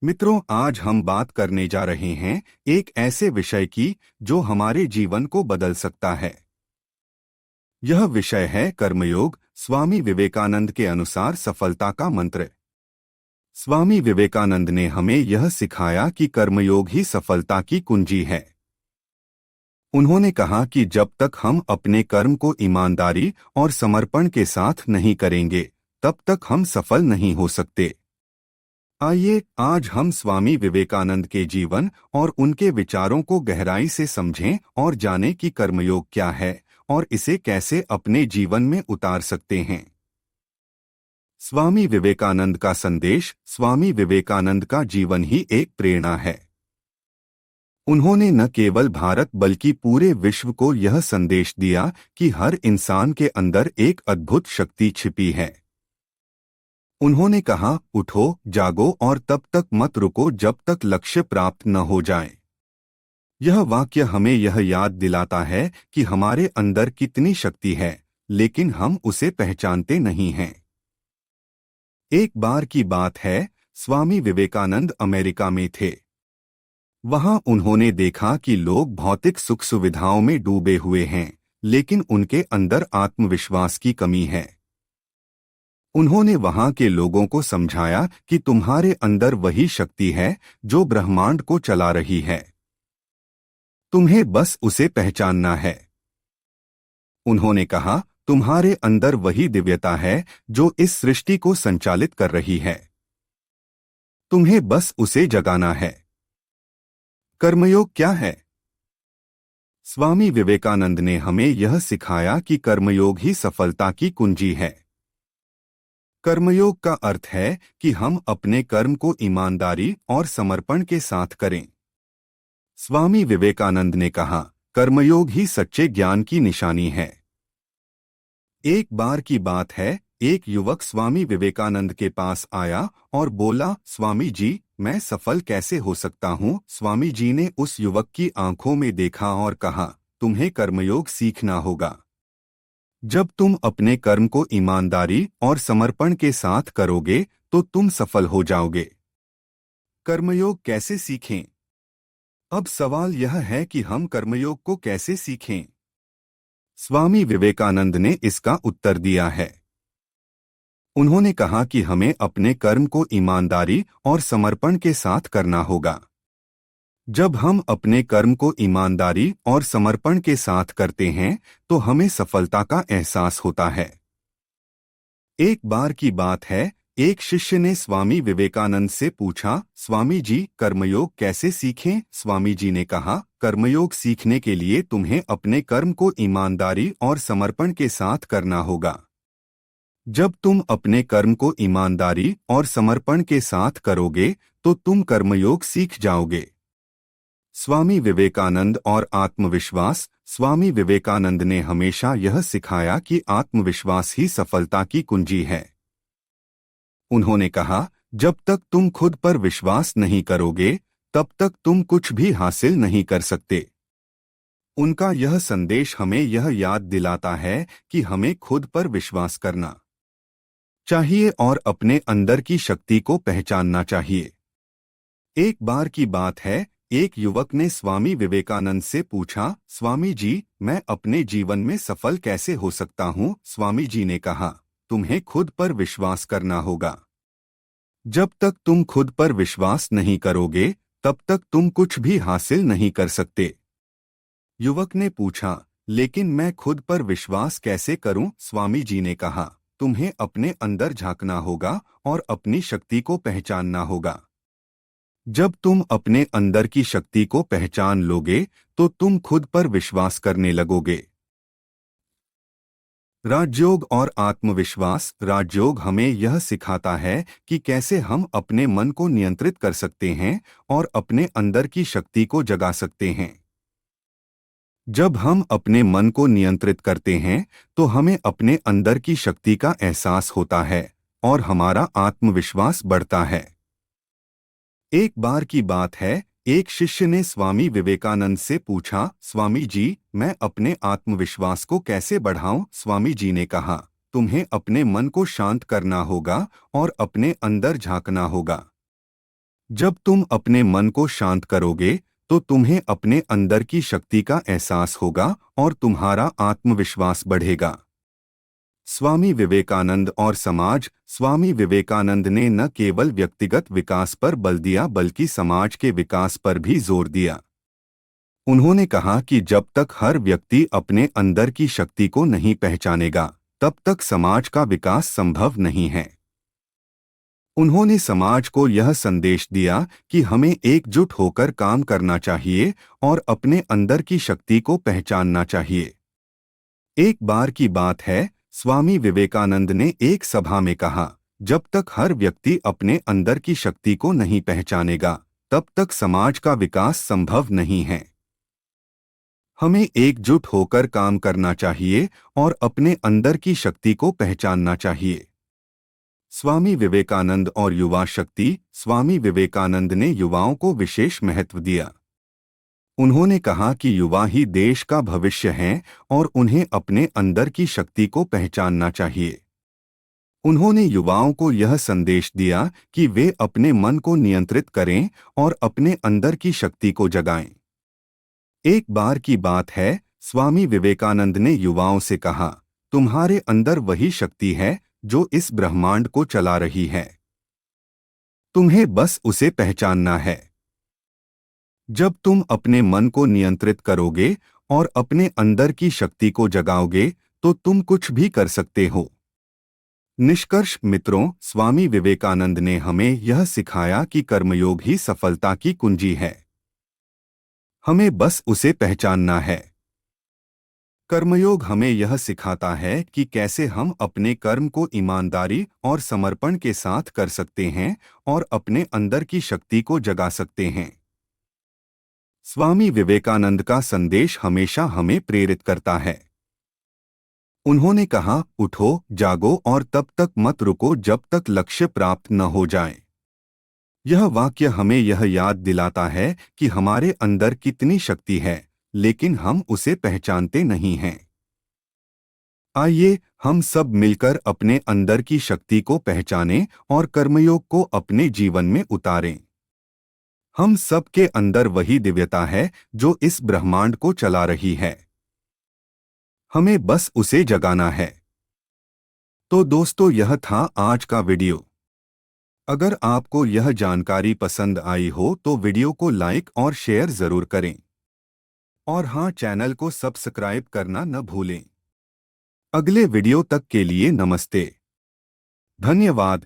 मित्रों, आज हम बात करने जा रहे हैं एक ऐसे विषय की जो हमारे जीवन को बदल सकता है। यह विषय है कर्मयोग। स्वामी विवेकानंद के अनुसार सफलता का मंत्र। स्वामी विवेकानंद ने हमें यह सिखाया कि कर्मयोग ही सफलता की कुंजी है। उन्होंने कहा कि जब तक हम अपने कर्म को ईमानदारी और समर्पण के साथ नहीं करेंगे, तब तक हम सफल नहीं हो सकते। आइए आज हम स्वामी विवेकानंद के जीवन और उनके विचारों को गहराई से समझें और जानें कि कर्मयोग क्या है और इसे कैसे अपने जीवन में उतार सकते हैं। स्वामी विवेकानंद का संदेश। स्वामी विवेकानंद का जीवन ही एक प्रेरणा है। उन्होंने न केवल भारत बल्कि पूरे विश्व को यह संदेश दिया कि हर इंसान के अंदर एक अद्भुत शक्ति छिपी है। उन्होंने कहा, उठो, जागो और तब तक मत रुको जब तक लक्ष्य प्राप्त न हो जाए। यह वाक्य हमें यह याद दिलाता है कि हमारे अंदर कितनी शक्ति है, लेकिन हम उसे पहचानते नहीं हैं। एक बार की बात है, स्वामी विवेकानंद अमेरिका में थे। वहां उन्होंने देखा कि लोग भौतिक सुख सुविधाओं में डूबे हुए हैं, लेकिन उनके अंदर आत्मविश्वास की कमी है। उन्होंने वहां के लोगों को समझाया कि तुम्हारे अंदर वही शक्ति है जो ब्रह्मांड को चला रही है। तुम्हें बस उसे पहचानना है। उन्होंने कहा, तुम्हारे अंदर वही दिव्यता है जो इस सृष्टि को संचालित कर रही है। तुम्हें बस उसे जगाना है। कर्मयोग क्या है? स्वामी विवेकानंद ने हमें यह सिखाया कि कर्मयोग ही सफलता की कुंजी है। कर्मयोग का अर्थ है कि हम अपने कर्म को ईमानदारी और समर्पण के साथ करें। स्वामी विवेकानंद ने कहा, कर्मयोग ही सच्चे ज्ञान की निशानी है। एक बार की बात है, एक युवक स्वामी विवेकानंद के पास आया और बोला, स्वामी जी, मैं सफल कैसे हो सकता हूँ? स्वामी जी ने उस युवक की आंखों में देखा और कहा, तुम्हें कर्मयोग सीखना होगा। जब तुम अपने कर्म को ईमानदारी और समर्पण के साथ करोगे तो तुम सफल हो जाओगे। कर्मयोग कैसे सीखें? अब सवाल यह है कि हम कर्मयोग को कैसे सीखें? स्वामी विवेकानंद ने इसका उत्तर दिया है। उन्होंने कहा कि हमें अपने कर्म को ईमानदारी और समर्पण के साथ करना होगा। जब हम अपने कर्म को ईमानदारी और समर्पण के साथ करते हैं तो हमें सफलता का एहसास होता है। एक बार की बात है, एक शिष्य ने स्वामी विवेकानंद से पूछा, स्वामी जी, कर्मयोग कैसे सीखें? स्वामी जी ने कहा, कर्मयोग सीखने के लिए तुम्हें अपने कर्म को ईमानदारी और समर्पण के साथ करना होगा। जब तुम अपने कर्म को ईमानदारी और समर्पण के साथ करोगे तो तुम कर्मयोग सीख जाओगे। स्वामी विवेकानंद और आत्मविश्वास। स्वामी विवेकानंद ने हमेशा यह सिखाया कि आत्मविश्वास ही सफलता की कुंजी है। उन्होंने कहा, जब तक तुम खुद पर विश्वास नहीं करोगे, तब तक तुम कुछ भी हासिल नहीं कर सकते। उनका यह संदेश हमें यह याद दिलाता है कि हमें खुद पर विश्वास करना चाहिए और अपने अंदर की शक्ति को पहचानना चाहिए। एक बार की बात है, एक युवक ने स्वामी विवेकानंद से पूछा, स्वामी जी, मैं अपने जीवन में सफल कैसे हो सकता हूँ? स्वामी जी ने कहा, तुम्हें खुद पर विश्वास करना होगा। जब तक तुम खुद पर विश्वास नहीं करोगे, तब तक तुम कुछ भी हासिल नहीं कर सकते। युवक ने पूछा, लेकिन मैं खुद पर विश्वास कैसे करूं? स्वामी जी ने कहा, तुम्हें अपने अंदर झांकना होगा और अपनी शक्ति को पहचानना होगा। जब तुम अपने अंदर की शक्ति को पहचान लोगे तो तुम खुद पर विश्वास करने लगोगे। राजयोग और आत्मविश्वास। राजयोग हमें यह सिखाता है कि कैसे हम अपने मन को नियंत्रित कर सकते हैं और अपने अंदर की शक्ति को जगा सकते हैं। जब हम अपने मन को नियंत्रित करते हैं तो हमें अपने अंदर की शक्ति का एहसास होता है और हमारा आत्मविश्वास बढ़ता है। एक बार की बात है, एक शिष्य ने स्वामी विवेकानंद से पूछा, स्वामी जी, मैं अपने आत्मविश्वास को कैसे बढ़ाऊं? स्वामी जी ने कहा, तुम्हें अपने मन को शांत करना होगा और अपने अंदर झांकना होगा। जब तुम अपने मन को शांत करोगे तो तुम्हें अपने अंदर की शक्ति का एहसास होगा और तुम्हारा आत्मविश्वास बढ़ेगा। स्वामी विवेकानंद और समाज। स्वामी विवेकानंद ने न केवल व्यक्तिगत विकास पर बल दिया बल्कि समाज के विकास पर भी जोर दिया। उन्होंने कहा कि जब तक हर व्यक्ति अपने अंदर की शक्ति को नहीं पहचानेगा, तब तक समाज का विकास संभव नहीं है। उन्होंने समाज को यह संदेश दिया कि हमें एकजुट होकर काम करना चाहिए और अपने अंदर की शक्ति को पहचानना चाहिए। एक बार की बात है, स्वामी विवेकानंद ने एक सभा में कहा, जब तक हर व्यक्ति अपने अंदर की शक्ति को नहीं पहचानेगा, तब तक समाज का विकास संभव नहीं है। हमें एकजुट होकर काम करना चाहिए और अपने अंदर की शक्ति को पहचानना चाहिए। स्वामी विवेकानंद और युवा शक्ति। स्वामी विवेकानंद ने युवाओं को विशेष महत्व दिया। उन्होंने कहा कि युवा ही देश का भविष्य हैं और उन्हें अपने अंदर की शक्ति को पहचानना चाहिए। उन्होंने युवाओं को यह संदेश दिया कि वे अपने मन को नियंत्रित करें और अपने अंदर की शक्ति को जगाएं। एक बार की बात है, स्वामी विवेकानंद ने युवाओं से कहा, तुम्हारे अंदर वही शक्ति है जो इस ब्रह्मांड को चला रही है। तुम्हें बस उसे पहचानना है। जब तुम अपने मन को नियंत्रित करोगे और अपने अंदर की शक्ति को जगाओगे तो तुम कुछ भी कर सकते हो। निष्कर्ष मित्रों, स्वामी विवेकानंद ने हमें यह सिखाया कि कर्मयोग ही सफलता की कुंजी है। हमें बस उसे पहचानना है। कर्मयोग हमें यह सिखाता है कि कैसे हम अपने कर्म को ईमानदारी और समर्पण के साथ कर सकते हैं और अपने अंदर की शक्ति को जगा सकते हैं। स्वामी विवेकानंद का संदेश हमेशा हमें प्रेरित करता है। उन्होंने कहा, उठो, जागो और तब तक मत रुको जब तक लक्ष्य प्राप्त न हो जाए। यह वाक्य हमें यह याद दिलाता है कि हमारे अंदर कितनी शक्ति है, लेकिन हम उसे पहचानते नहीं हैं। आइए हम सब मिलकर अपने अंदर की शक्ति को पहचानें और कर्मयोग को अपने जीवन में उतारें। हम सब के अंदर वही दिव्यता है जो इस ब्रह्मांड को चला रही है। हमें बस उसे जगाना है। तो दोस्तों, यह था आज का वीडियो। अगर आपको यह जानकारी पसंद आई हो तो वीडियो को लाइक और शेयर जरूर करें। और हाँ, चैनल को सब्सक्राइब करना न भूलें। अगले वीडियो तक के लिए नमस्ते। धन्यवाद।